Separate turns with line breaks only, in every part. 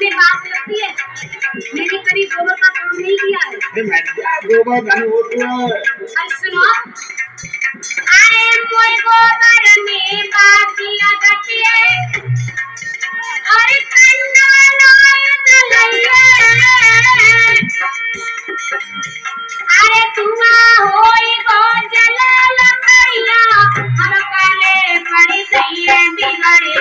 में बात लगती है। मैंने कभी गोबर का काम नहीं किया है।
गोबर जाने वो तो
अरे सुनो, अरे कोई गोबर में बाती लगती है, अरे कंडा लाए जलैया, अरे धुआं होई बहुत जलल करिया, हम पहले पड़ी सही बिगड़े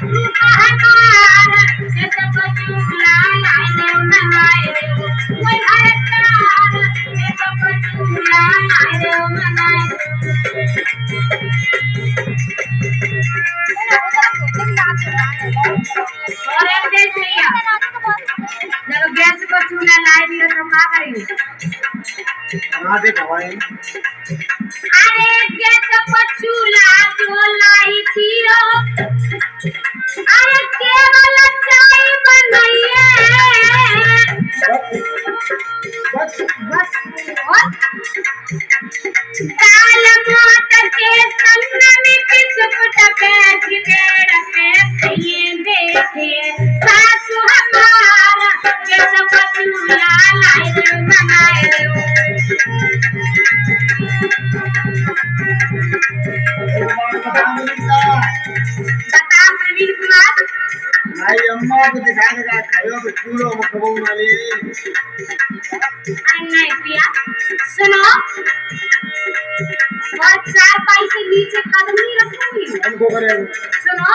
तू कहतार जैसे बचूला लाए दो मनाए दो कोई हरतार जैसे बचूला लाए दो मनाए दो। और एक जैसे ही जब गैस पर चूल्हा लाए दिया तो क्या करेंगे?
दे खवाए
अरे गैस पर चूल्हा जो लाई थी रो, अरे केवल चाय बनाइए
बस
बस। और दाल मोटर के संग में बिस्कुट बैठ के रखे खाइए देखिए सासू हमारा गैस पर चूल्हा लाए दो बनाए दो। बता प्रवीण कुमार,
भाई अम्मा को दिखा देगा खायो तो चूल्हो में खबो वाले।
अरे नहीं पिया सुनो, और चार पाई से नीचे कदम नहीं रखूंगी।
हमको करे
सुनो,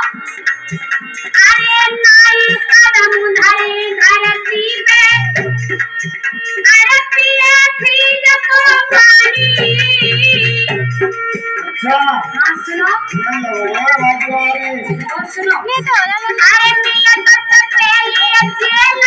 अरे नाई कदम धरे धरती पे, अरे पिए फ्रीज को पानी।
अच्छा
हाँ सुनो,
बात
और सुनो, अरे मिलत से पहले जेल